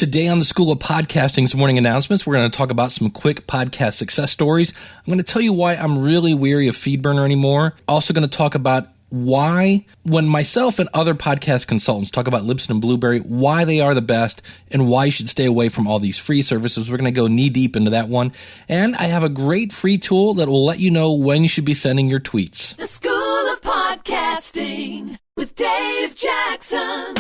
Today on the School of Podcasting's morning announcements, we're going to talk about some quick podcast success stories. I'm going to tell you why I'm really weary of FeedBurner anymore. Also going to talk about why, when myself and other podcast consultants talk about Libsyn and Blueberry, why they are the best and why you should stay away from all these free services. We're going to go knee deep into that one. And I have a great free tool that will let you know when you should be sending your tweets. The School of Podcasting with Dave Jackson.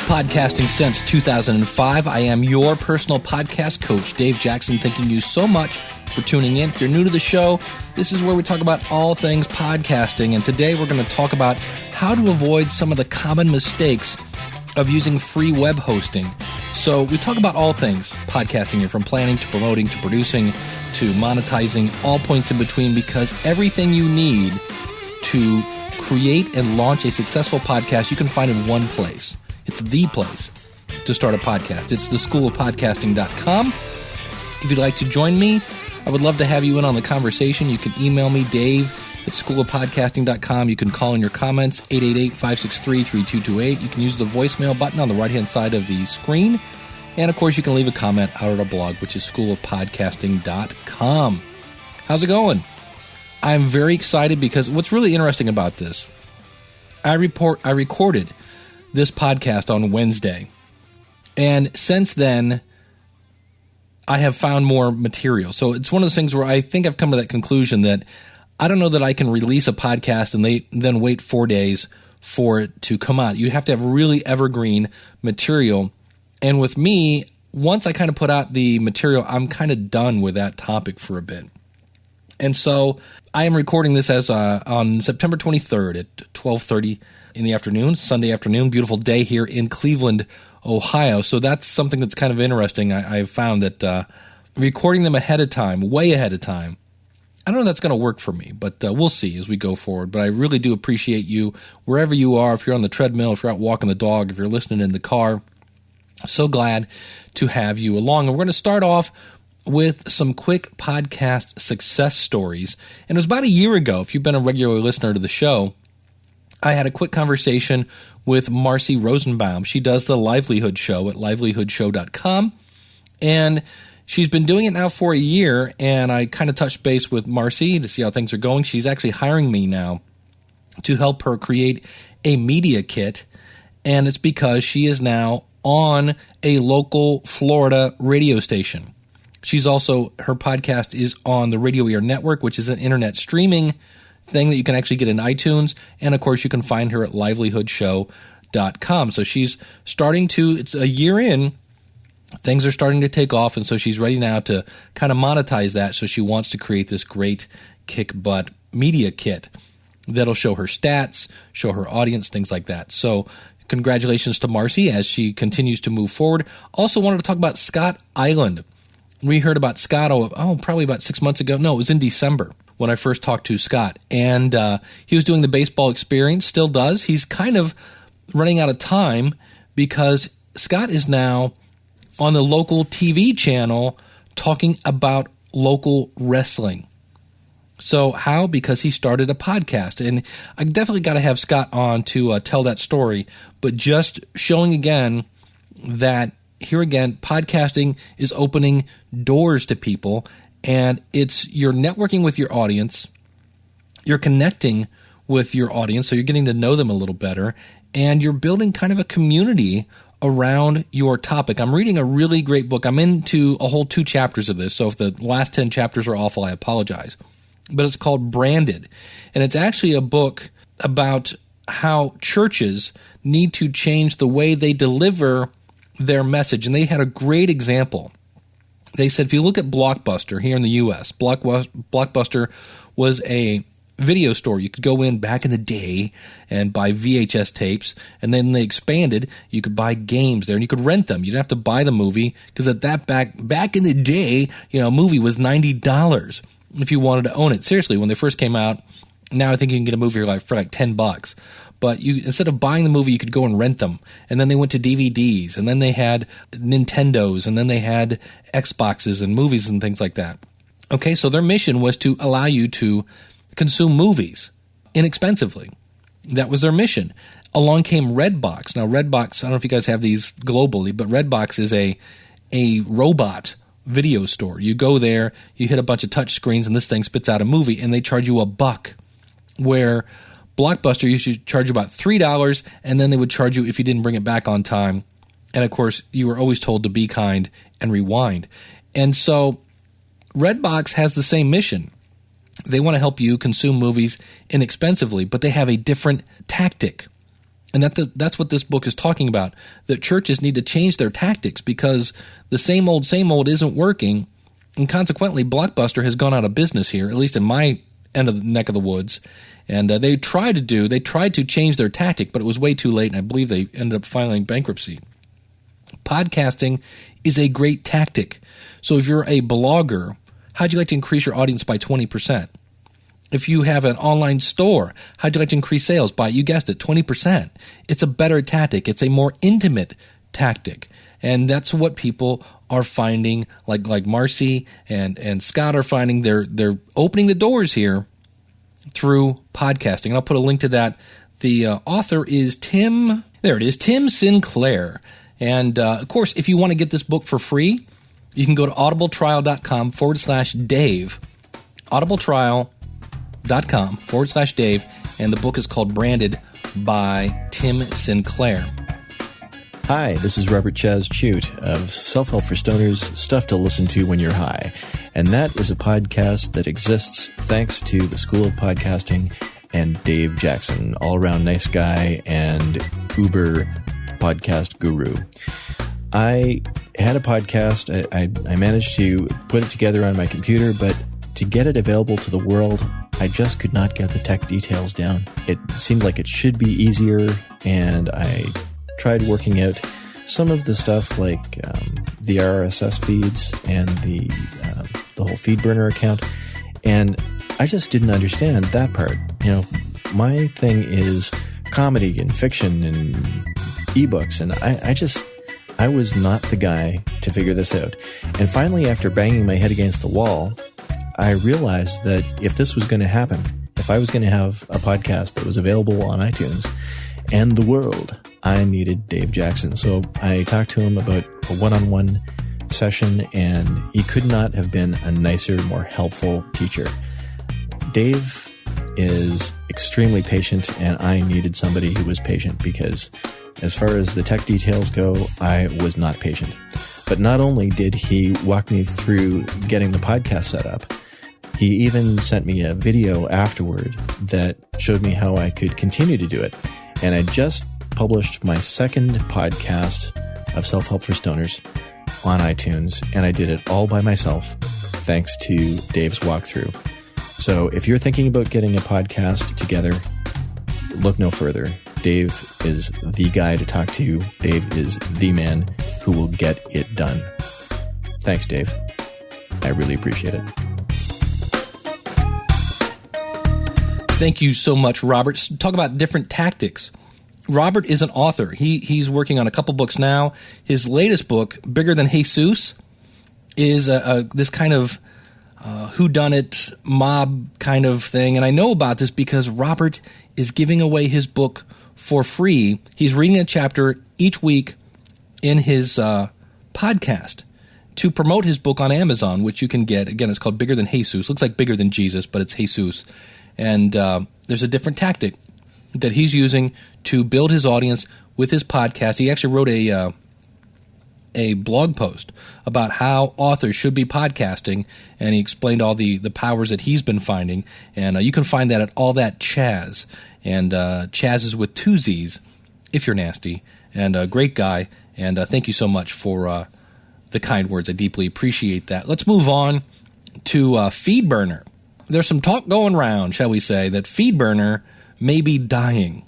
Podcasting since 2005. I am your personal podcast coach, Dave Jackson. Thanking you so much for tuning in. If you're new to the show, this is where we talk about all things podcasting. And today we're going to talk about how to avoid some of the common mistakes of using free web hosting. So we talk about all things podcasting here, from planning to promoting to producing to monetizing, all points in between, because everything you need to create and launch a successful podcast you can find in one place. It's the place to start a podcast. It's theschoolofpodcasting.com. If you'd like to join me, I would love to have you in on the conversation. You can email me, dave@schoolofpodcasting.com. You can call in your comments, 888-563-3228. You can use the voicemail button on the right-hand side of the screen. And, of course, you can leave a comment out at our blog, which is schoolofpodcasting.com. How's it going? I'm very excited because what's really interesting about this, I recorded this podcast on Wednesday. And since then, I have found more material. So it's one of those things where I think I've come to that conclusion that I don't know that I can release a podcast and then wait 4 days for it to come out. You have to have really evergreen material. And with me, once I kind of put out the material, I'm kind of done with that topic for a bit. And so I am recording this as on September 23rd at 12:30 in the afternoon, Sunday afternoon, beautiful day here in Cleveland, Ohio. So that's something that's kind of interesting. I've found that recording them ahead of time, way ahead of time, I don't know if that's going to work for me, but we'll see as we go forward. But I really do appreciate you, wherever you are, if you're on the treadmill, if you're out walking the dog, if you're listening in the car. So glad to have you along. And we're going to start off with some quick podcast success stories. And it was about a year ago, if you've been a regular listener to the show, I had a quick conversation with Marcy Rosenbaum. She does the Livelihood Show at livelihoodshow.com, and she's been doing it now for a year, and I kind of touched base with Marcy to see how things are going. She's actually hiring me now to help her create a media kit, and it's because she is now on a local Florida radio station. She's also, her podcast is on the Radio Ear Network, which is an internet streaming thing that you can actually get in iTunes. And, of course, you can find her at livelihoodshow.com. So she's starting to, it's a year in, things are starting to take off, and so she's ready now to kind of monetize that. So she wants to create this great kick-butt media kit that'll show her stats, show her audience, things like that. So congratulations to Marcy as she continues to move forward. Also wanted to talk about Scott Island. We heard about Scott, probably about 6 months ago. No, it was in December when I first talked to Scott. And he was doing the baseball experience, still does. He's kind of running out of time because Scott is now on the local TV channel talking about local wrestling. So how? Because he started a podcast. And I definitely got to have Scott on to tell that story. But just showing again that here again, podcasting is opening doors to people, and you're networking with your audience, you're connecting with your audience, so you're getting to know them a little better, and you're building kind of a community around your topic. I'm reading a really great book. I'm into a whole 2 chapters of this, so if the last 10 chapters are awful, I apologize. But it's called Branded, and it's actually a book about how churches need to change the way they deliver their message. And they had a great example. They said, if you look at Blockbuster here in the U.S., Blockbuster was a video store. You could go in back in the day and buy VHS tapes, and then they expanded. You could buy games there, and you could rent them. You didn't have to buy the movie, because at that back in the day, a movie was $90 if you wanted to own it. Seriously, when they first came out, now I think you can get a movie for like $10. But instead of buying the movie, you could go and rent them. And then they went to DVDs, and then they had Nintendos, and then they had Xboxes and movies and things like that. Okay, so their mission was to allow you to consume movies inexpensively. That was their mission. along came Redbox. Now, Redbox, I don't know if you guys have these globally, but Redbox is a robot video store. You go there, you hit a bunch of touch screens, and this thing spits out a movie, and they charge you $1, where Blockbuster used to charge you about $3, and then they would charge you if you didn't bring it back on time. And, of course, you were always told to be kind and rewind. And so Redbox has the same mission. They want to help you consume movies inexpensively, but they have a different tactic. And that's what this book is talking about, that churches need to change their tactics because the same old isn't working, and consequently, Blockbuster has gone out of business here, at least in my end of the neck of the woods. And they tried to change their tactic, but it was way too late, and I believe they ended up filing bankruptcy. Podcasting is a great tactic. So if you're a blogger, how'd you like to increase your audience by 20%? If you have an online store, how'd you like to increase sales by, you guessed it, 20%? It's a better tactic. It's a more intimate tactic. And that's what people are finding, like Marcy and Scott are finding. They're opening the doors here through podcasting. And I'll put a link to that. The author is Tim Sinclair. And, of course, if you want to get this book for free, you can go to audibletrial.com/Dave. audibletrial.com/Dave. And the book is called Branded by Tim Sinclair. Hi, this is Robert Chaz Chute of Self-Help for Stoners, Stuff to Listen to When You're High. And that is a podcast that exists thanks to the School of Podcasting and Dave Jackson, all-around nice guy and uber podcast guru. I had a podcast. I managed to put it together on my computer, but to get it available to the world, I just could not get the tech details down. It seemed like it should be easier, and I tried working out some of the stuff like the RSS feeds and the whole FeedBurner account, and I just didn't understand that part. You know, my thing is comedy and fiction and ebooks, and I was not the guy to figure this out. And finally, after banging my head against the wall, I realized that if this was going to happen, if I was going to have a podcast that was available on iTunes and the world, I needed Dave Jackson. So I talked to him about a one-on-one session, and he could not have been a nicer, more helpful teacher. Dave is extremely patient, and I needed somebody who was patient because as far as the tech details go, I was not patient. But not only did he walk me through getting the podcast set up, he even sent me a video afterward that showed me how I could continue to do it. And I just published my second podcast of Self-Help for Stoners on iTunes, and I did it all by myself thanks to Dave's walkthrough. So if you're thinking about getting a podcast together, look no further. Dave is the guy to talk to. Dave is the man who will get it done. Thanks, Dave. I really appreciate it. Thank you so much, Robert. Talk about different tactics. Robert is an author. He's working on a couple books now. His latest book, Bigger Than Jesus, is this kind of whodunit mob kind of thing. And I know about this because Robert is giving away his book for free. He's reading a chapter each week in his podcast to promote his book on Amazon, which you can get. Again, it's called Bigger Than Jesus. Looks like Bigger Than Jesus, but it's Jesus. And there's a different tactic that he's using to build his audience with his podcast. He actually wrote a blog post about how authors should be podcasting, and he explained all the powers that he's been finding. And you can find that at All That Chaz. And Chaz is with 2 Z's, if you're nasty. And a great guy. And thank you so much for the kind words. I deeply appreciate that. Let's move on to FeedBurner. There's some talk going around, shall we say, that FeedBurner may be dying.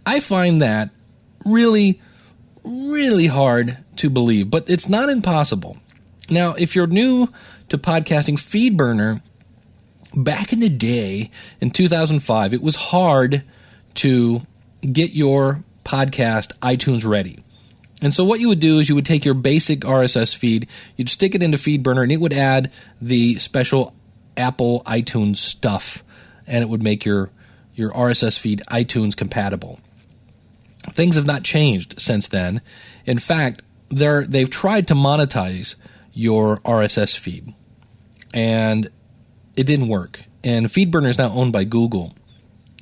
I find that really, really hard to believe, but it's not impossible. Now, if you're new to podcasting, FeedBurner, back in the day, in 2005, it was hard to get your podcast iTunes ready. And so what you would do is you would take your basic RSS feed, you'd stick it into FeedBurner, and it would add the special Apple iTunes stuff, and it would make your RSS feed iTunes compatible. things have not changed since then. In fact, they've tried to monetize your RSS feed, and it didn't work. And FeedBurner is now owned by Google.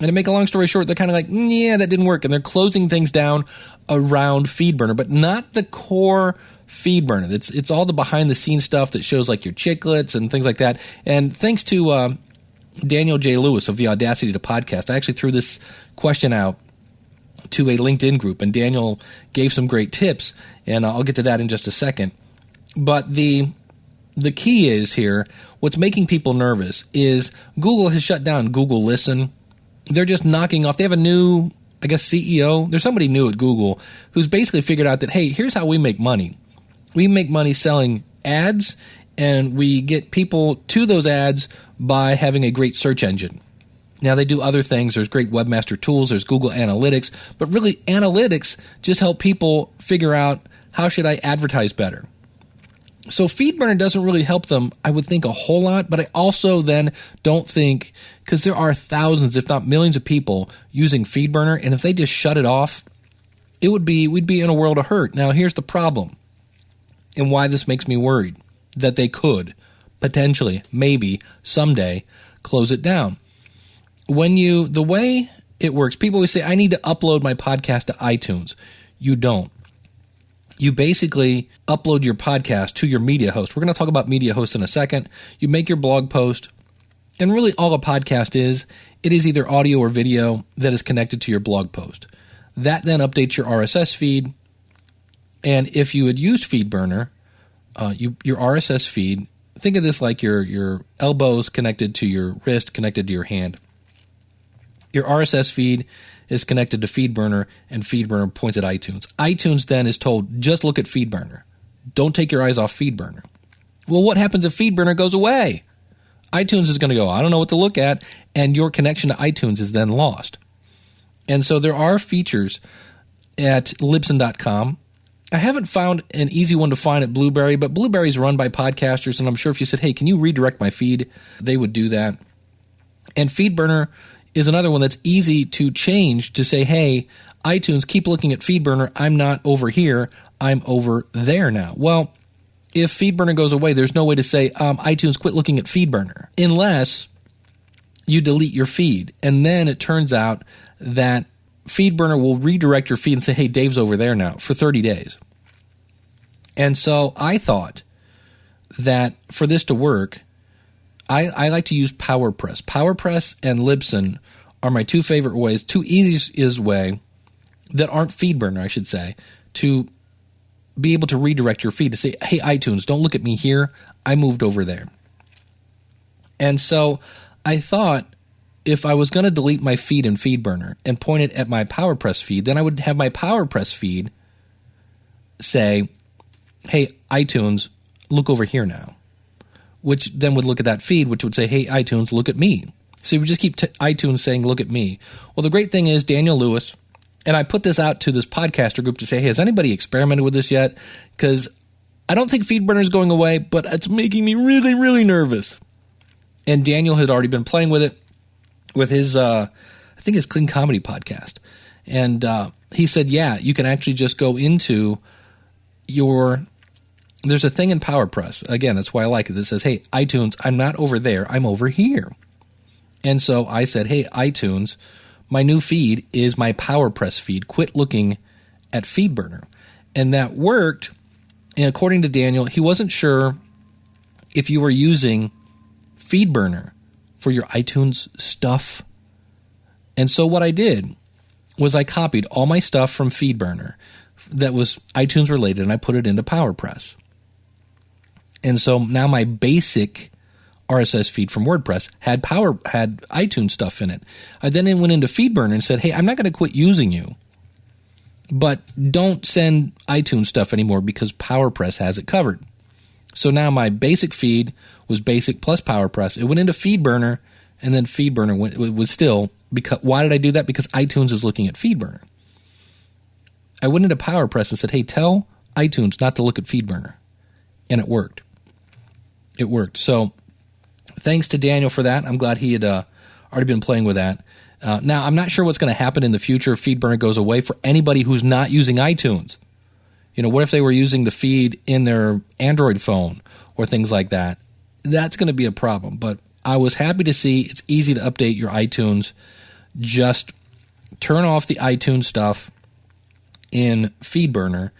And to make a long story short, they're kind of like, yeah, that didn't work. And they're closing things down around FeedBurner, but not the core FeedBurner. It's all the behind-the-scenes stuff that shows like your chiclets and things like that. And thanks to Daniel J. Lewis of the Audacity to Podcast, I actually threw this question out to a LinkedIn group, and Daniel gave some great tips, and I'll get to that in just a second. But the key is here, what's making people nervous is Google has shut down Google Listen. They're just knocking off. They have a new, I guess, CEO. There's somebody new at Google who's basically figured out that, hey, here's how we make money. We make money selling ads, and we get people to those ads by having a great search engine. Now, they do other things. There's great webmaster tools. There's Google Analytics. But really, analytics just help people figure out, how should I advertise better? So FeedBurner doesn't really help them, I would think, a whole lot. But I also then don't think, because there are thousands, if not millions of people using FeedBurner, and if they just shut it off, we'd be in a world of hurt. Now, here's the problem, and why this makes me worried, that they could potentially, maybe, someday, close it down. The way it works, people always say, I need to upload my podcast to iTunes. You don't. You basically upload your podcast to your media host. We're going to talk about media hosts in a second. You make your blog post, and really all a podcast is, it is either audio or video that is connected to your blog post. That then updates your RSS feed, and if you had used FeedBurner, your RSS feed, think of this like your elbows connected to your wrist, connected to your hand. Your RSS feed is connected to FeedBurner, and FeedBurner points at iTunes. iTunes then is told, just look at FeedBurner. Don't take your eyes off FeedBurner. Well, what happens if FeedBurner goes away? iTunes is going to go, I don't know what to look at, and your connection to iTunes is then lost. And so there are features at Libsyn.com. I haven't found an easy one to find at Blueberry, but Blueberry is run by podcasters, and I'm sure if you said, hey, can you redirect my feed, they would do that. And FeedBurner is another one that's easy to change to say, hey, iTunes, keep looking at FeedBurner. I'm not over here. I'm over there now. Well, if FeedBurner goes away, there's no way to say, iTunes, quit looking at FeedBurner, unless you delete your feed. And then it turns out that FeedBurner will redirect your feed and say, hey, Dave's over there now for 30 days. And so I thought that for this to work, I like to use PowerPress. PowerPress and Libsyn are my two favorite ways, two easiest way that aren't FeedBurner, I should say, to be able to redirect your feed to say, hey, iTunes, don't look at me here. I moved over there. And so I thought if I was going to delete my feed in FeedBurner and point it at my PowerPress feed, then I would have my PowerPress feed say, hey, iTunes, look over here now, which then would look at that feed, which would say, hey, iTunes, look at me. So you would just keep iTunes saying, look at me. Well, the great thing is Daniel Lewis, and I put this out to this podcaster group to say, hey, has anybody experimented with this yet? Because I don't think FeedBurner is going away, but it's making me really, really nervous. And Daniel had already been playing with it with his, I think his Clean Comedy podcast. And he said, yeah, you can actually just go into there's a thing in PowerPress. Again, that's why I like it. That says, hey, iTunes, I'm not over there. I'm over here. And so I said, hey, iTunes, my new feed is my PowerPress feed. Quit looking at FeedBurner. And that worked. And according to Daniel, he wasn't sure if you were using FeedBurner for your iTunes stuff. And so what I did was I copied all my stuff from FeedBurner that was iTunes related, and I put it into PowerPress. And so now my basic RSS feed from WordPress had iTunes stuff in it. I then went into FeedBurner and said, hey, I'm not going to quit using you, but don't send iTunes stuff anymore because PowerPress has it covered. So now my basic feed was basic plus PowerPress. It went into FeedBurner, and then FeedBurner was still, because why did I do that? Because iTunes is looking at FeedBurner. I went into PowerPress and said, hey, tell iTunes not to look at FeedBurner. And it worked. It worked. So thanks to Daniel for that. I'm glad he had already been playing with that. Now, I'm not sure what's going to happen in the future if FeedBurner goes away for anybody who's not using iTunes. What if they were using the feed in their Android phone or things like that? That's going to be a problem. But I was happy to see it's easy to update your iTunes. Just turn off the iTunes stuff in FeedBurner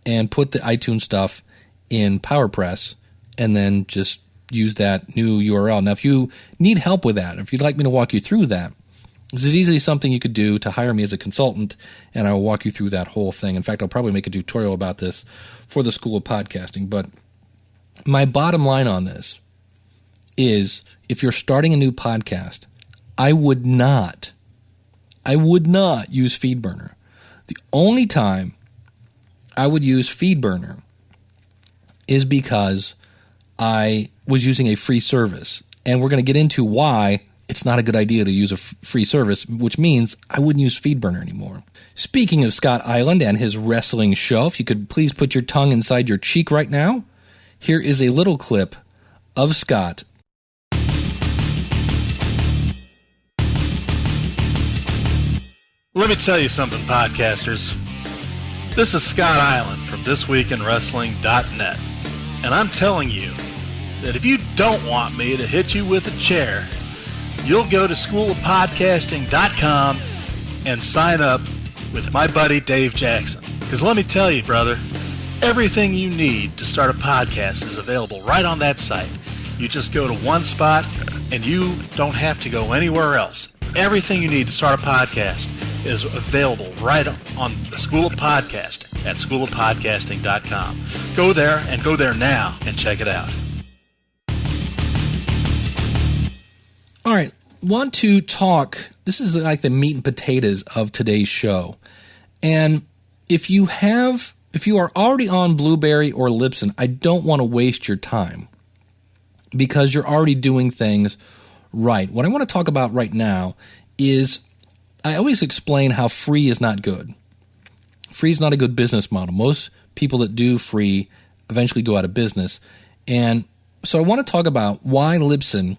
and put the iTunes stuff in PowerPress, and then just use that new URL. Now, if you need help with that, if you'd like me to walk you through that, this is easily something you could do to hire me as a consultant, and I will walk you through that whole thing. In fact, I'll probably make a tutorial about this for the School of Podcasting. But my bottom line on this is, if you're starting a new podcast, I would not use FeedBurner. The only time I would use FeedBurner is because I was using a free service. And we're going to get into why it's not a good idea to use a free service, which means I wouldn't use FeedBurner anymore. Speaking of Scott Island and his wrestling show, if you could please put your tongue inside your cheek right now, here is a little clip of Scott. Let me tell you something, podcasters. This is Scott Island from ThisWeekinWrestling.net, and I'm telling you that if you don't want me to hit you with a chair, you'll go to SchoolofPodcasting.com and sign up with my buddy Dave Jackson. Because let me tell you, brother, everything you need to start a podcast is available right on that site. You just go to one spot, and you don't have to go anywhere else. Everything you need to start a podcast is available right on the School of Podcasting at SchoolofPodcasting.com. Go there, and go there now, and check it out. All right, want to talk, this is like the meat and potatoes of today's show. And if you are already on Blueberry or Libsyn, I don't want to waste your time because you're already doing things right. What I want to talk about right now is, I always explain how free is not good. Free is not a good business model. Most people that do free eventually go out of business. And so I want to talk about why Libsyn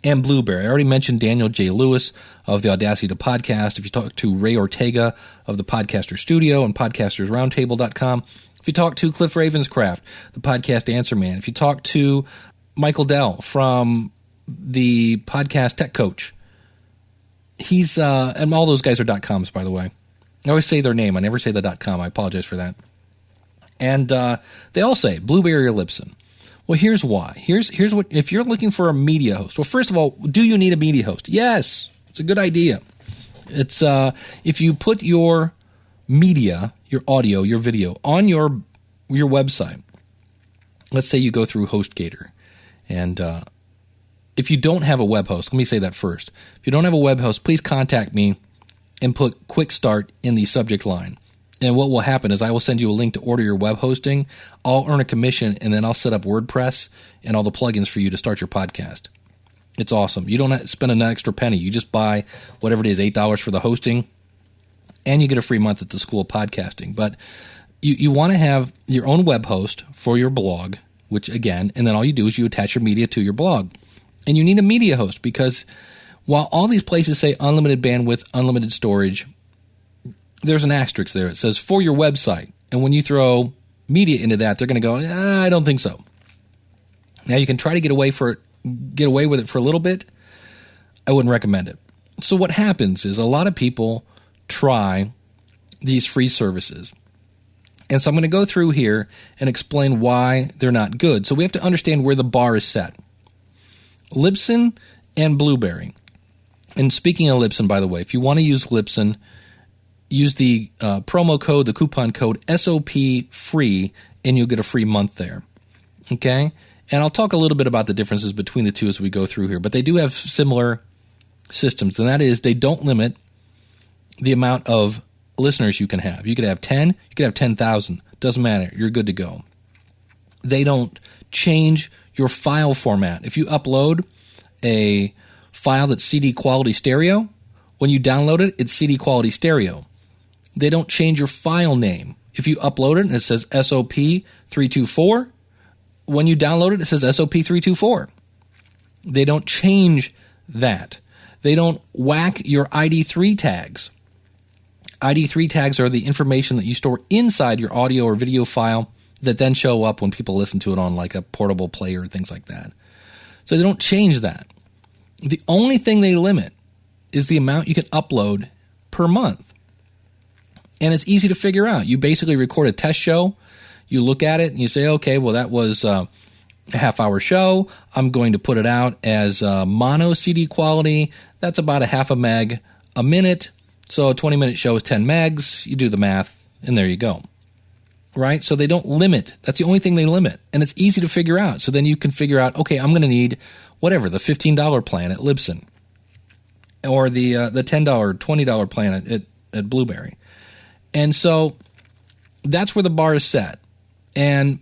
and Blueberry. I already mentioned Daniel J. Lewis of the Audacity to Podcast. If you talk to Ray Ortega of the Podcaster Studio and podcastersroundtable.com, if you talk to Cliff Ravenscraft, the Podcast Answer Man, if you talk to Michael Dell from the Podcast Tech Coach, he's, and all those guys are .coms, by the way. I always say their name. I never say the .com. I apologize for that. And they all say Blueberry or Libsyn. Well, here's why. Here's what, if you're looking for a media host. Well, first of all, do you need a media host? Yes, it's a good idea. It's if you put your media, your audio, your video on your website. Let's say you go through HostGator, and if you don't have a web host, let me say that first. If you don't have a web host, please contact me and put Quick Start in the subject line. And what will happen is I will send you a link to order your web hosting. I'll earn a commission, and then I'll set up WordPress and all the plugins for you to start your podcast. It's awesome. You don't have to spend an extra penny. You just buy whatever it is, $8 for the hosting, and you get a free month at the School of Podcasting. But you want to have your own web host for your blog, which again, and then all you do is you attach your media to your blog. And you need a media host because while all these places say unlimited bandwidth, unlimited storage, there's an asterisk there. It says for your website. And when you throw media into that, they're going to go, I don't think so. Now you can try to get away with it for a little bit. I wouldn't recommend it. So what happens is a lot of people try these free services. And so I'm going to go through here and explain why they're not good. So we have to understand where the bar is set. Libsyn and Blueberry. And speaking of Libsyn, by the way, if you want to use Libsyn, use the promo code, the coupon code SOP free, and you'll get a free month there. Okay? And I'll talk a little bit about the differences between the two as we go through here. But they do have similar systems, and that is they don't limit the amount of listeners you can have. You could have 10, you could have 10,000. Doesn't matter. You're good to go. They don't change your file format. If you upload a file that's CD quality stereo, when you download it, it's CD quality stereo. They don't change your file name. If you upload it and it says SOP324, when you download it, it says SOP324. They don't change that. They don't whack your ID3 tags. ID3 tags are the information that you store inside your audio or video file that then show up when people listen to it on like a portable player, things like that. So they don't change that. The only thing they limit is the amount you can upload per month. And it's easy to figure out. You basically record a test show, you look at it, and you say, okay, well, that was a half-hour show. I'm going to put it out as mono CD quality. That's about a half a meg a minute. So a 20-minute show is 10 megs. You do the math, and there you go. Right? So they don't limit. That's the only thing they limit. And it's easy to figure out. So then you can figure out, okay, I'm going to need whatever, the $15 plan at Libsyn, or the $10, $20 plan at Blueberry. And so that's where the bar is set. And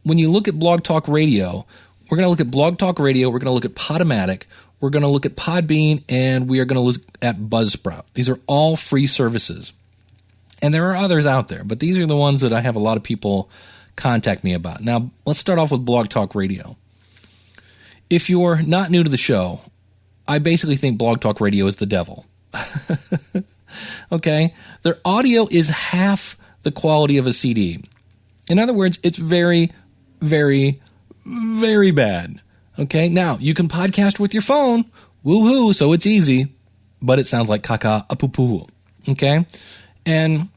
when you look at Blog Talk Radio, we're going to look at Blog Talk Radio, we're going to look at Podomatic, we're going to look at Podbean, and we are going to look at Buzzsprout. These are all free services. And there are others out there, but these are the ones that I have a lot of people contact me about. Now, let's start off with Blog Talk Radio. If you're not new to the show, I basically think Blog Talk Radio is the devil. Okay? Their audio is half the quality of a CD. In other words, it's very, very, very bad. Okay? Now, you can podcast with your phone. Woohoo! So it's easy, but it sounds like caca-a-poo-poo. Okay? And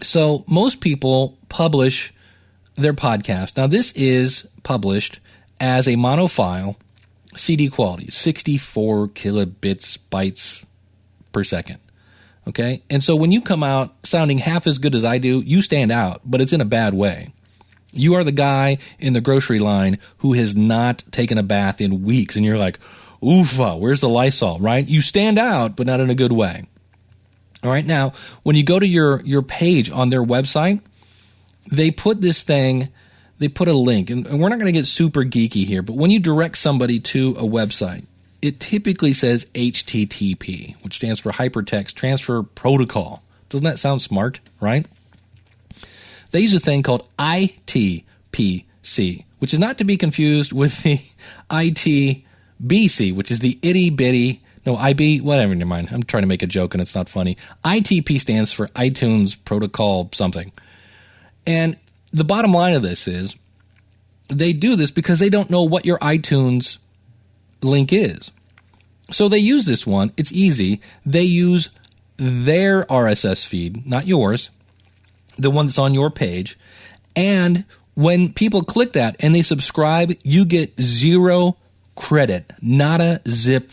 so most people publish their podcast. Now, this is published as a mono file, CD quality, 64 kilobits, bytes per second. Okay? And so when you come out sounding half as good as I do, you stand out, but it's in a bad way. You are the guy in the grocery line who has not taken a bath in weeks, and you're like, oofa, where's the Lysol, right? You stand out, but not in a good way. All right, now, when you go to your page on their website, they put this thing, they put a link, and we're not going to get super geeky here, but when you direct somebody to a website, it typically says HTTP, which stands for Hypertext Transfer Protocol. Doesn't that sound smart, right? They use a thing called ITPC, which is not to be confused with the ITBC, which is the itty-bitty, no, IB, whatever, never mind. I'm trying to make a joke and it's not funny. ITP stands for iTunes Protocol something. And the bottom line of this is they do this because they don't know what your iTunes link is. So they use this one. It's easy. They use their RSS feed, not yours, the one that's on your page. And when people click that and they subscribe, you get 0 credit, nada zip.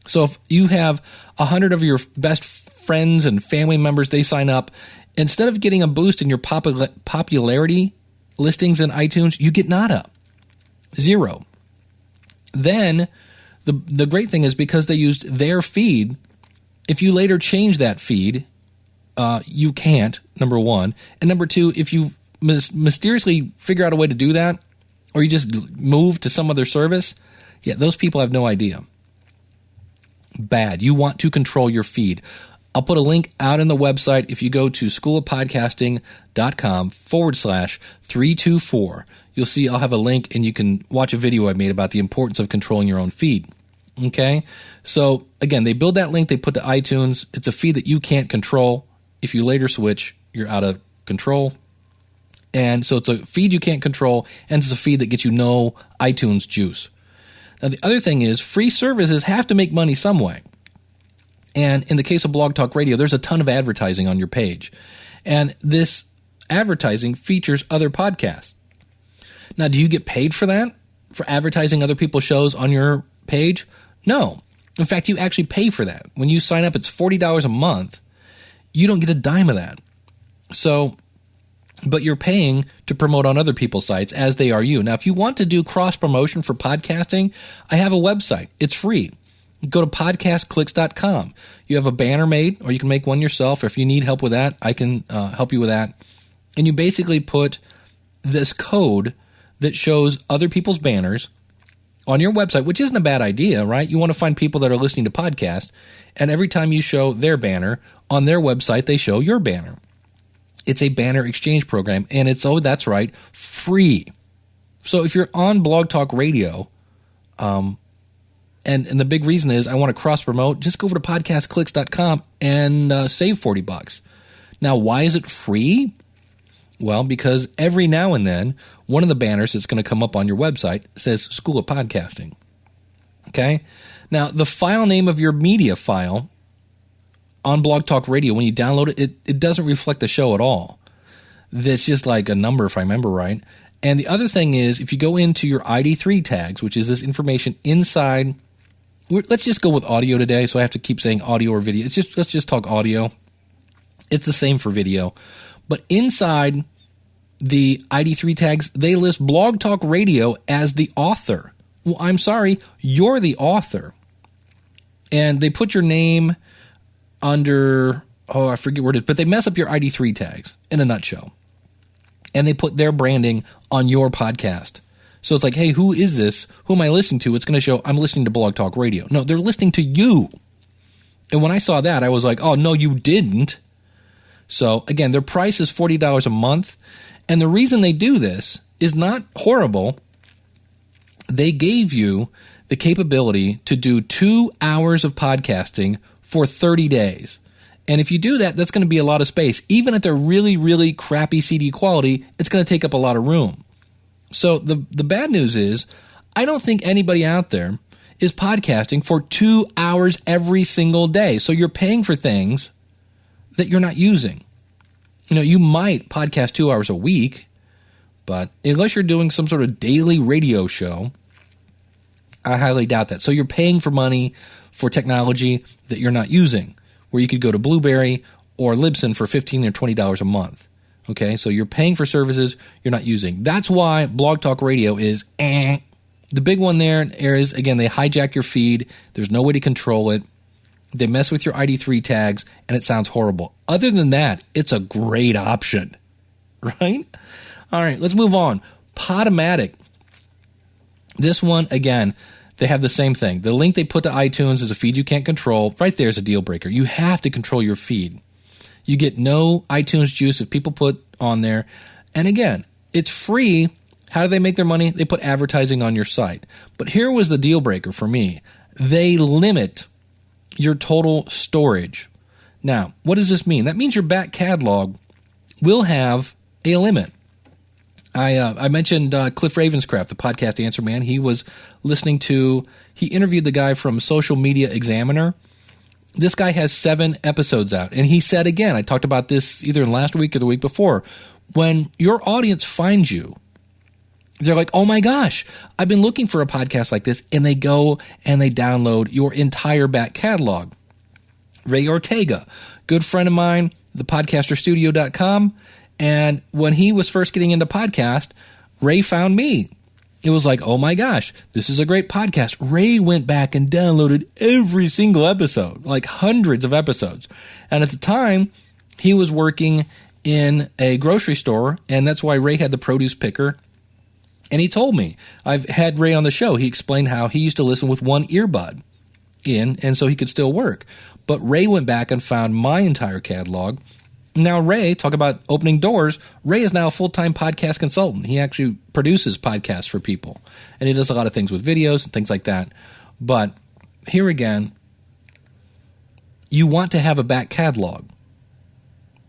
So if you have 100 of your best friends and family members, they sign up, instead of getting a boost in your popularity listings in iTunes, you get nada. 0. Then the great thing is because they used their feed, if you later change that feed, you can't, number one. And number two, if you mysteriously figure out a way to do that, or you just move to some other service, yeah, those people have no idea. Bad. You want to control your feed. I'll put a link out in the website. If you go to schoolofpodcasting.com/324, you'll see I'll have a link and you can watch a video I made about the importance of controlling your own feed. Okay? So, again, they build that link, they put to iTunes. It's a feed that you can't control. If you later switch, you're out of control. And so it's a feed you can't control, and it's a feed that gets you no iTunes juice. Now, the other thing is free services have to make money some way. And in the case of Blog Talk Radio, there's a ton of advertising on your page. And this advertising features other podcasts. Now, do you get paid for that? For advertising other people's shows on your page? No. In fact, you actually pay for that. When you sign up, it's $40 a month. You don't get a dime of that. So, but you're paying to promote on other people's sites as they are you. Now, if you want to do cross-promotion for podcasting, I have a website. It's free. Go to podcastclicks.com. You have a banner made, or you can make one yourself. Or if you need help with that, I can help you with that. And you basically put this code that shows other people's banners on your website, which isn't a bad idea, right? You want to find people that are listening to podcasts, and every time you show their banner on their website, they show your banner. It's a banner exchange program, and it's, oh, that's right, free. So if you're on Blog Talk Radio, And the big reason is I want to cross-promote. Just go over to podcastclicks.com and save $40. Now, why is it free? Well, because every now and then, one of the banners that's going to come up on your website says School of Podcasting. Okay? Now, the file name of your media file on Blog Talk Radio, when you download it, it doesn't reflect the show at all. That's just like a number, if I remember right. And the other thing is, if you go into your ID3 tags, which is this information inside, let's just go with audio today, so I have to keep saying audio or video. Let's just talk audio. It's the same for video. But inside the ID3 tags, they list Blog Talk Radio as the author. Well, I'm sorry, you're the author. And they put your name under, I forget where it is, but they mess up your ID3 tags in a nutshell. And they put their branding on your podcast. So it's like, hey, who is this? Who am I listening to? It's going to show I'm listening to Blog Talk Radio. No, they're listening to you. And when I saw that, I was like, oh, no, you didn't. So again, their price is $40 a month. And the reason they do this is not horrible. They gave you the capability to do 2 hours of podcasting for 30 days. And if you do that, that's going to be a lot of space. Even at their really, really crappy CD quality, it's going to take up a lot of room. So the bad news is, I don't think anybody out there is podcasting for 2 hours every single day. So you're paying for things that you're not using. You know, you might podcast 2 hours a week, but unless you're doing some sort of daily radio show, I highly doubt that. So you're paying for money for technology that you're not using, where you could go to Blueberry or Libsyn for $15 or $20 a month. Okay, so you're paying for services you're not using. That's why Blog Talk Radio is The big one there is, again, they hijack your feed. There's no way to control it. They mess with your ID3 tags, and it sounds horrible. Other than that, it's a great option, right? All right, let's move on. Podomatic. This one, again, they have the same thing. The link they put to iTunes is a feed you can't control. Right there is a deal breaker. You have to control your feed. You get no iTunes juice if people put on there. And again, it's free. How do they make their money? They put advertising on your site. But here was the deal breaker for me. They limit your total storage. Now, what does this mean? That means your back catalog will have a limit. I mentioned Cliff Ravenscraft, the podcast answer man. He interviewed the guy from Social Media Examiner. This guy has 7 episodes out. And he said, again, I talked about this either in last week or the week before, when your audience finds you, they're like, oh my gosh, I've been looking for a podcast like this. And they go and they download your entire back catalog. Ray Ortega, good friend of mine, thepodcasterstudio.com. And when he was first getting into podcast, Ray found me. It was like, oh my gosh, this is a great podcast. Ray went back and downloaded every single episode, like hundreds of episodes. And at the time, he was working in a grocery store, and that's why Ray had the produce picker. And he told me, I've had Ray on the show. He explained how he used to listen with one earbud in, and so he could still work. But Ray went back and found my entire catalog. Now, Ray, talk about opening doors. Ray is now a full-time podcast consultant. He actually produces podcasts for people, and he does a lot of things with videos and things like that. But here again, you want to have a back catalog,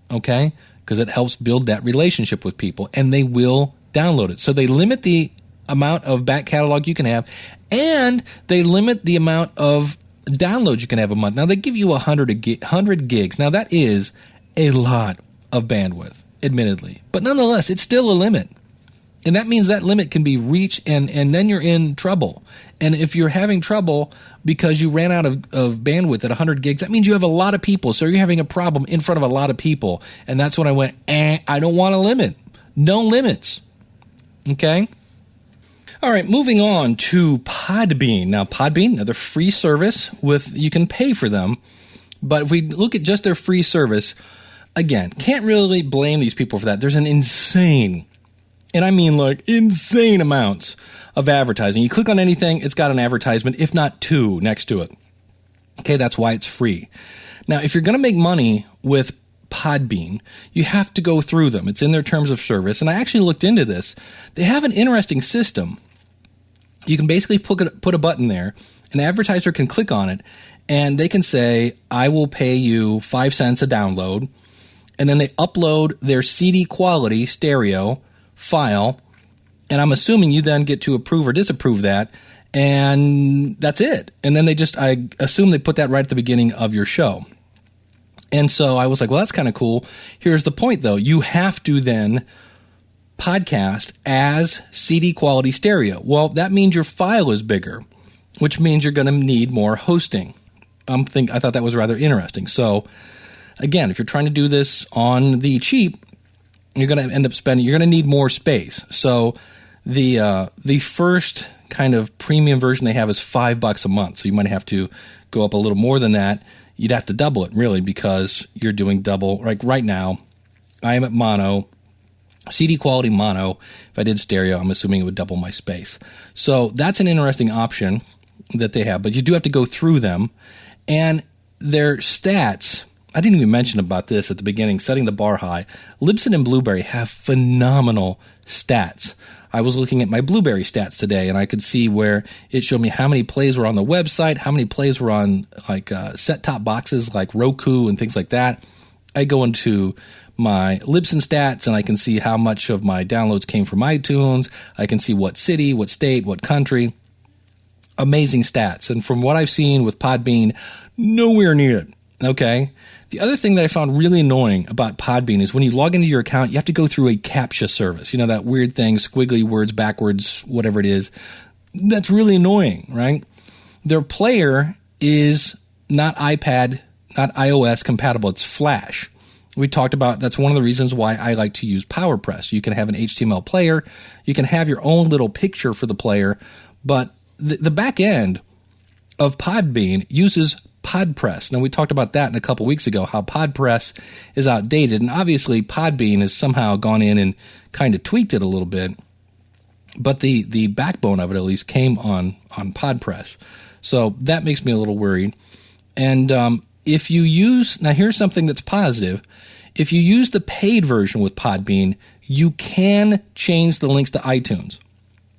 okay? Because it helps build that relationship with people, and they will download it. So they limit the amount of back catalog you can have, and they limit the amount of downloads you can have a month. Now, they give you 100 gigs. Now, that is a lot of bandwidth, admittedly. But nonetheless, it's still a limit. And that means that limit can be reached, and then you're in trouble. And if you're having trouble because you ran out of bandwidth at 100 gigs, that means you have a lot of people. So you're having a problem in front of a lot of people. And that's when I went, I don't want a limit. No limits. Okay? All right, moving on to Podbean. Now, Podbean, another free service you can pay for them. But if we look at just their free service, again, can't really blame these people for that. There's an insane, and I mean like insane amounts of advertising. You click on anything, it's got an advertisement, if not 2 next to it. Okay, that's why it's free. Now, if you're going to make money with Podbean, you have to go through them. It's in their terms of service, and I actually looked into this. They have an interesting system. You can basically put a button there, An advertiser can click on it, and they can say, I will pay you 5 cents a download, and then they upload their CD quality stereo file, and I'm assuming you then get to approve or disapprove that, and that's it. And then I assume they put that right at the beginning of your show. And so I was like, well, that's kind of cool. Here's the point, though. You have to then podcast as CD quality stereo. Well, that means your file is bigger, which means you're going to need more hosting. I thought that was rather interesting. So, again, if you're trying to do this on the cheap, you're going to end up you're going to need more space. So, the first kind of premium version they have is $5 a month. So you might have to go up a little more than that. You'd have to double it, really, because you're doing double. Like right now, I am at mono, CD quality mono. If I did stereo, I'm assuming it would double my space. So that's an interesting option that they have, but you do have to go through them. And their stats, I didn't even mention about this at the beginning, setting the bar high. Libsyn and Blueberry have phenomenal stats. I was looking at my Blueberry stats today, and I could see where it showed me how many plays were on the website, how many plays were on like set-top boxes like Roku and things like that. I go into my Libsyn stats, and I can see how much of my downloads came from iTunes. I can see what city, what state, what country. Amazing stats. And from what I've seen with Podbean, nowhere near it. Okay? The other thing that I found really annoying about Podbean is when you log into your account, you have to go through a CAPTCHA service. You know, that weird thing, squiggly words backwards, whatever it is. That's really annoying, right? Their player is not iPad, not iOS compatible. It's Flash. We talked about that's one of the reasons why I like to use PowerPress. You can have an HTML player. You can have your own little picture for the player. But the back end of Podbean uses PodPress. Now, we talked about that in a couple weeks ago, how PodPress is outdated. And obviously, Podbean has somehow gone in and kind of tweaked it a little bit. But the backbone of it, at least, came on PodPress. So that makes me a little worried. And if you use, now here's something that's positive. If you use the paid version with Podbean, you can change the links to iTunes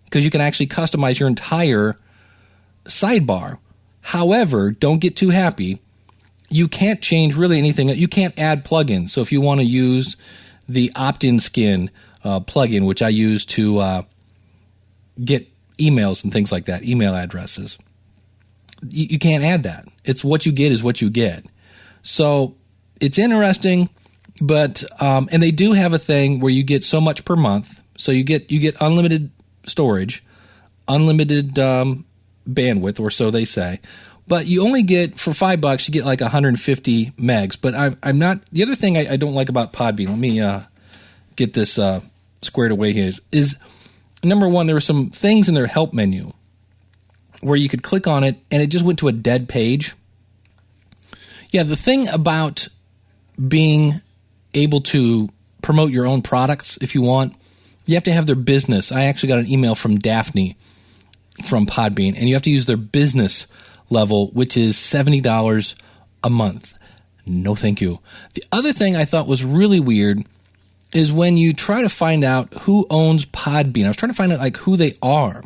because you can actually customize your entire sidebar. However, don't get too happy. You can't change really anything. You can't add plugins. So if you want to use the opt-in skin plugin, which I use to get emails and things like that, email addresses, you can't add that. It's what you get is what you get. So it's interesting, but and they do have a thing where you get so much per month. So you get unlimited storage, unlimited bandwidth, or so they say. But you only get, for $5, you get like 150 megs. But I'm not, the other thing I don't like about Podbean, let me get this squared away here, is number one, there were some things in their help menu where you could click on it and it just went to a dead page. Yeah, the thing about being able to promote your own products, if you want, you have to have their business. I actually got an email from Daphne from Podbean, and you have to use their business level, which is $70 a month. No, thank you. The other thing I thought was really weird is when you try to find out who owns Podbean. I was trying to find out like who they are,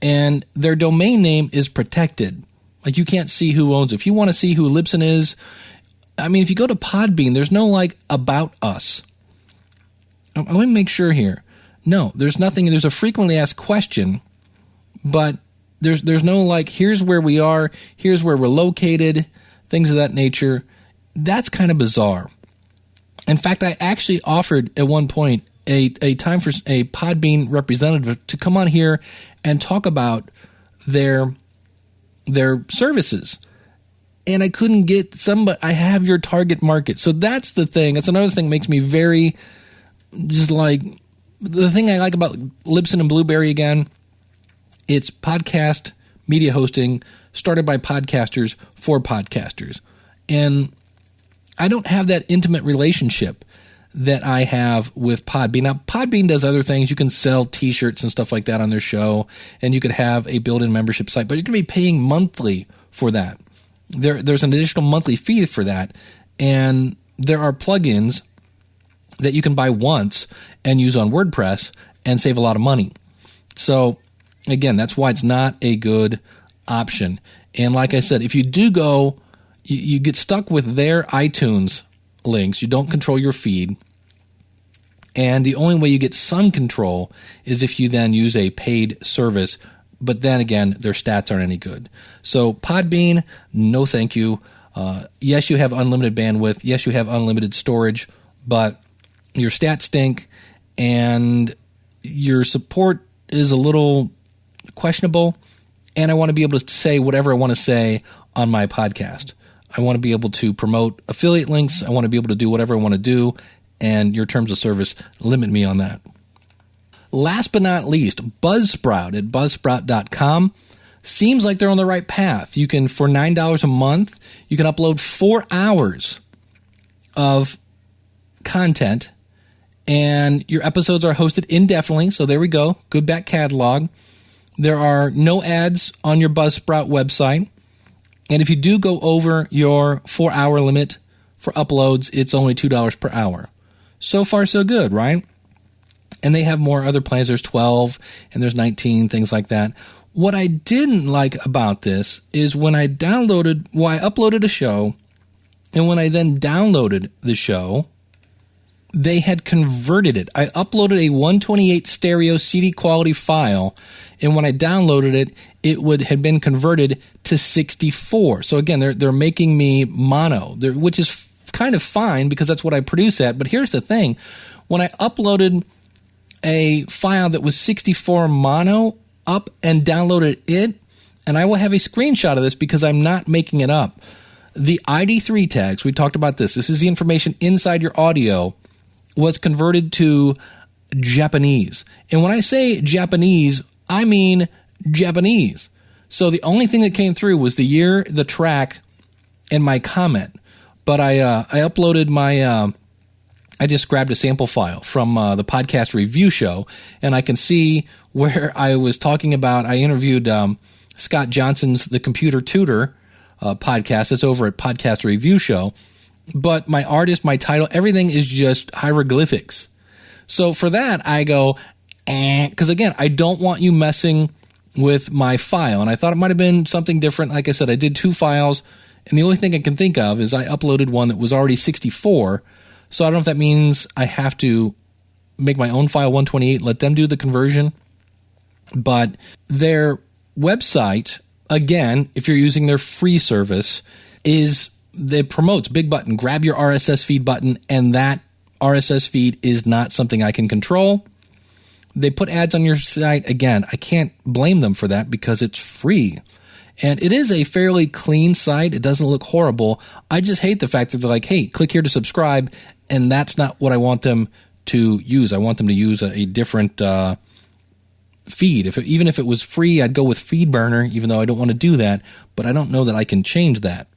and their domain name is protected. Like you can't see who owns it. If you want to see who Libsyn is, I mean, if you go to Podbean, there's no like about us. I want to make sure here. No, there's nothing. There's a frequently asked question, but there's no like, here's where we are, here's where we're located, things of that nature. That's kind of bizarre. In fact, I actually offered at one point a time for a Podbean representative to come on here and talk about their services. And I couldn't get somebody. I have your target market. So that's the thing. That's another thing that makes me very just like, the thing I like about Libsyn and Blueberry again, it's podcast media hosting started by podcasters for podcasters. And I don't have that intimate relationship that I have with Podbean. Now, Podbean does other things. You can sell T-shirts and stuff like that on their show, and you could have a built-in membership site, but you're going to be paying monthly for that. There's an additional monthly fee for that, and there are plugins that you can buy once and use on WordPress and save a lot of money. So, again, that's why it's not a good option. And like I said, if you do go, you get stuck with their iTunes links. You don't control your feed. And the only way you get some control is if you then use a paid service. But then again, their stats aren't any good. So Podbean, no thank you. Yes, you have unlimited bandwidth. Yes, you have unlimited storage. But your stats stink. And your support is a little questionable. And I want to be able to say whatever I want to say on my podcast. I want to be able to promote affiliate links. I want to be able to do whatever I want to do. And your terms of service limit me on that. Last but not least, Buzzsprout at buzzsprout.com seems like they're on the right path. You can, for $9 a month, you can upload 4 hours of content, and your episodes are hosted indefinitely. So there we go. Good back catalog. There are no ads on your Buzzsprout website. And if you do go over your 4-hour limit for uploads, it's only $2 per hour. So far, so good, right? And they have more other plans. There's 12 and there's 19, things like that. What I didn't like about this is when I uploaded a show, and when I then downloaded the show, they had converted it. I uploaded a 128 stereo CD quality file, and when I downloaded it, it had been converted to 64. So again, they're making me mono, which is kind of fine because that's what I produce at. But here's the thing. When I uploaded a file that was 64 mono up and downloaded it, and I will have a screenshot of this because I'm not making it up. The ID3 tags, we talked about this. This is the information inside your audio, was converted to Japanese. And when I say Japanese, I mean Japanese. So the only thing that came through was the year, the track, and my comment. But I uploaded I just grabbed a sample file from the podcast review show, and I can see where I was talking about, I interviewed Scott Johnson's The Computer Tutor podcast. That's over at Podcast Review Show. But my artist, my title, everything is just hieroglyphics. So for that, I go, because again, I don't want you messing with my file. And I thought it might have been something different. Like I said, I did 2 files. And the only thing I can think of is I uploaded one that was already 64. So I don't know if that means I have to make my own file 128, let them do the conversion. But their website, again, if you're using their free service, it promotes big button, grab your RSS feed button, and that RSS feed is not something I can control. They put ads on your site. Again, I can't blame them for that because it's free. And it is a fairly clean site. It doesn't look horrible. I just hate the fact that they're like, hey, click here to subscribe. And that's not what I want them to use. I want them to use a different feed. Even if it was free, I'd go with FeedBurner, even though I don't want to do that. But I don't know that I can change that.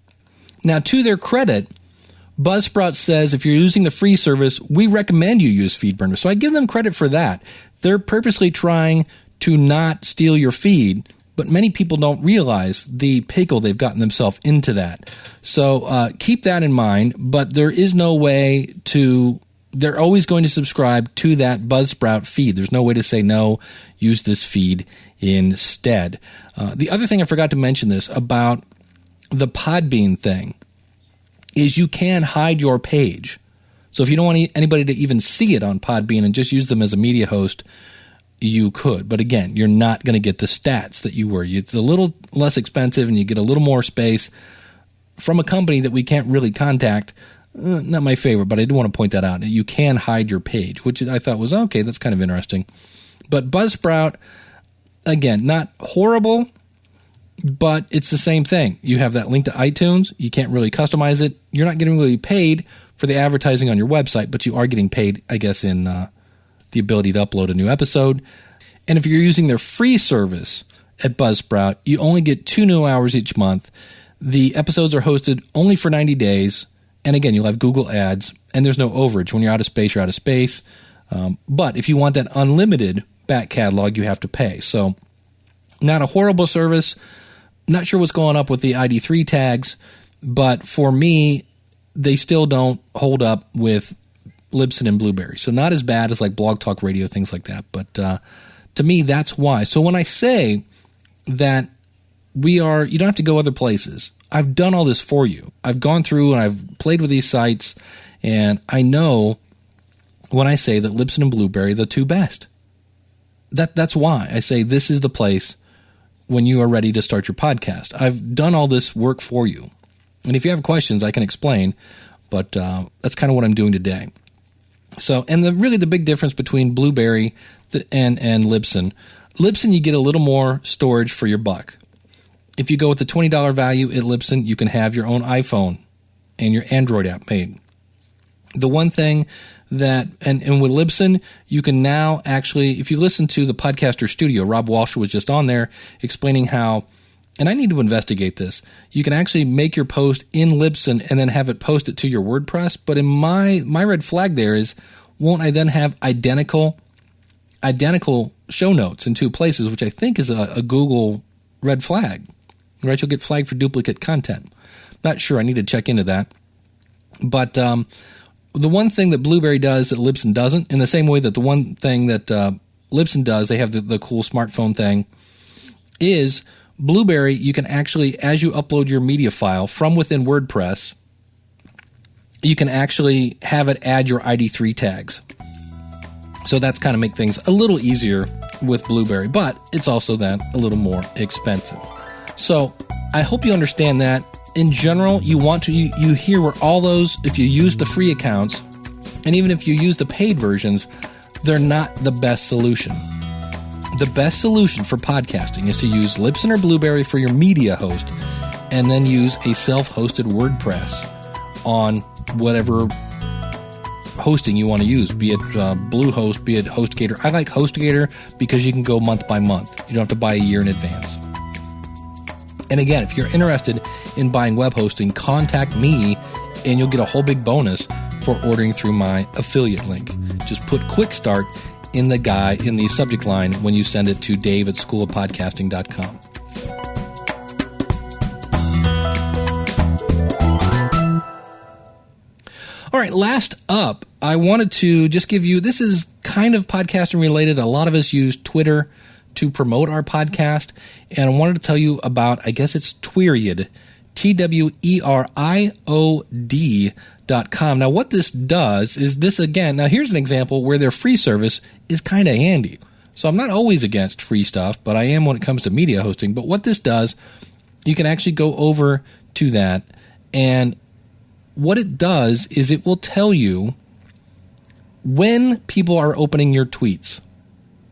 Now, to their credit, Buzzsprout says if you're using the free service, we recommend you use FeedBurner. So I give them credit for that. They're purposely trying to not steal your feed. But many people don't realize the pickle they've gotten themselves into that. So keep that in mind. But there is no way they're always going to subscribe to that Buzzsprout feed. There's no way to say no, use this feed instead. The other thing I forgot to mention this about the Podbean thing is you can hide your page. So if you don't want anybody to even see it on Podbean and just use them as a media host, you could. But again, you're not going to get the stats that you were. It's a little less expensive and you get a little more space from a company that we can't really contact. Not my favorite, but I do want to point that out. You can hide your page, which I thought was, okay, that's kind of interesting. But Buzzsprout, again, not horrible, but it's the same thing. You have that link to iTunes. You can't really customize it. You're not getting really paid for the advertising on your website, but you are getting paid, I guess, in the ability to upload a new episode. And if you're using their free service at Buzzsprout, you only get 2 new hours each month. The episodes are hosted only for 90 days. And again, you'll have Google ads, and there's no overage. When you're out of space, you're out of space. But if you want that unlimited back catalog, you have to pay. So not a horrible service. Not sure what's going up with the ID3 tags, but for me, they still don't hold up with Libsyn and Blueberry. So not as bad as like Blog Talk Radio, things like that. But to me, that's why. So when I say that you don't have to go other places. I've done all this for you. I've gone through and I've played with these sites, and I know when I say that Libsyn and Blueberry are the two best. That's why I say this is the place when you are ready to start your podcast. I've done all this work for you. And if you have questions, I can explain, but that's kind of what I'm doing today. So, and really the big difference between Blueberry and Libsyn, you get a little more storage for your buck. If you go with the $20 value at Libsyn, you can have your own iPhone and your Android app made. The one thing that, and with Libsyn, you can now actually, if you listen to the Podcaster Studio, Rob Walsh was just on there explaining how, and I need to investigate this, you can actually make your post in Libsyn and then have it posted to your WordPress. But in my red flag there is, won't I then have identical show notes in two places, which I think is a Google red flag, right? You'll get flagged for duplicate content. Not sure. I need to check into that. But the one thing that Blueberry does that Libsyn doesn't, in the same way that the one thing that Libsyn does, they have the cool smartphone thing, is Blueberry, you can actually, as you upload your media file from within WordPress, you can actually have it add your ID3 tags. So that's kind of make things a little easier with Blueberry, but it's also then a little more expensive. So I hope you understand that. In general, you want to, you hear where all those, if you use the free accounts, and even if you use the paid versions, they're not the best solution. The best solution for podcasting is to use Libsyn or Blueberry for your media host, and then use a self-hosted WordPress on whatever hosting you want to use, be it Bluehost, be it HostGator. I like HostGator because you can go month by month. You don't have to buy a year in advance. And again, if you're interested in buying web hosting, contact me and you'll get a whole big bonus for ordering through my affiliate link. Just put Quick Start in the subject line when you send it to dave@schoolofpodcasting.com. All right, last up, I wanted to just give you, this is kind of podcasting related. A lot of us use Twitter to promote our podcast, and I wanted to tell you about, I guess it's Tweeriod, TWERIOD.com. Now, what this does is this, again, now here's an example where their free service is kind of handy. So I'm not always against free stuff, but I am when it comes to media hosting. But what this does, you can actually go over to that, and what it does is it will tell you when people are opening your tweets.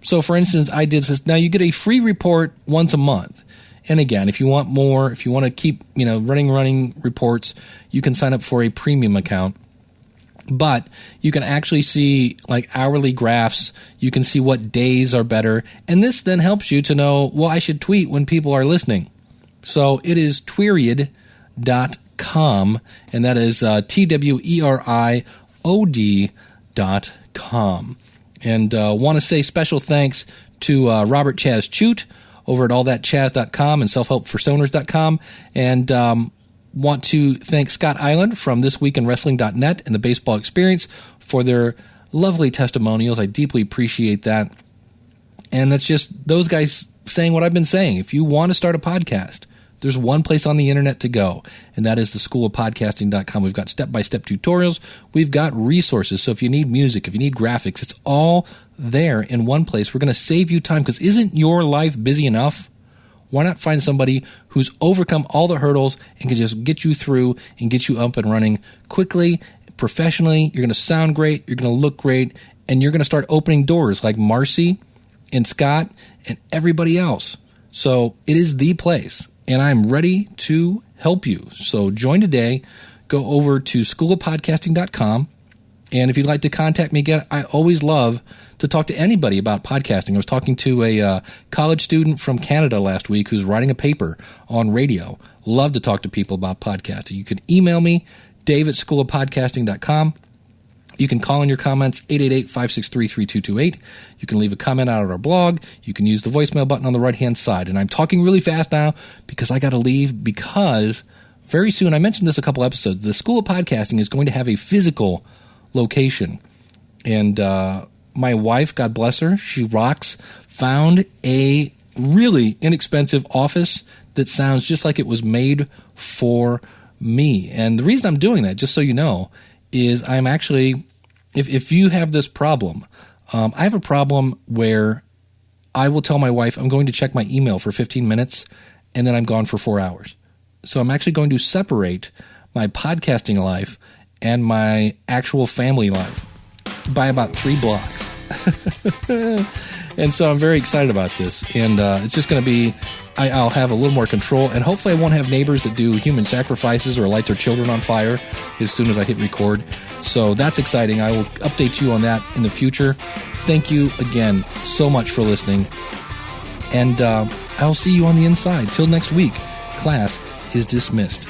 So, for instance, I did this. Now, you get a free report once a month. And again, if you want more, if you want to keep, running reports, you can sign up for a premium account. But you can actually see like hourly graphs. You can see what days are better. And this then helps you to know, well, I should tweet when people are listening. So it is Tweeriod.com, and that is TWERIOD.com. And want to say special thanks to Robert Chaz Chute over at allthatchaz.com and selfhelpforstoners.com. And want to thank Scott Island from thisweekinwrestling.net and the Baseball Experience for their lovely testimonials. I deeply appreciate that. And that's just those guys saying what I've been saying. If you want to start a podcast, there's one place on the internet to go, and that is theschoolofpodcasting.com. We've got step-by-step tutorials. We've got resources. So if you need music, if you need graphics, it's all there in one place. We're going to save you time, because isn't your life busy enough? Why not find somebody who's overcome all the hurdles and can just get you through and get you up and running quickly, professionally? You're going to sound great. You're going to look great. And you're going to start opening doors like Marcy and Scott and everybody else. So it is the place. And I'm ready to help you. So join today. Go over to schoolofpodcasting.com. And if you'd like to contact me again, I always love to talk to anybody about podcasting. I was talking to a college student from Canada last week who's writing a paper on radio. Love to talk to people about podcasting. You can email me, dave@schoolofpodcasting.com. You can call in your comments, 888-563-3228. You can leave a comment out at our blog. You can use the voicemail button on the right-hand side. And I'm talking really fast now because I got to leave, because very soon, I mentioned this a couple episodes, the School of Podcasting is going to have a physical location. And my wife, God bless her, she rocks, found a really inexpensive office that sounds just like it was made for me. And the reason I'm doing that, just so you know, is I'm actually, if you have this problem, I have a problem where I will tell my wife I'm going to check my email for 15 minutes and then I'm gone for 4 hours. So I'm actually going to separate my podcasting life and my actual family life by about 3 blocks. And so I'm very excited about this. And it's just going to be, I'll have a little more control, and hopefully I won't have neighbors that do human sacrifices or light their children on fire as soon as I hit record. So that's exciting. I will update you on that in the future. Thank you again so much for listening. And I'll see you on the inside. Till next week, class is dismissed.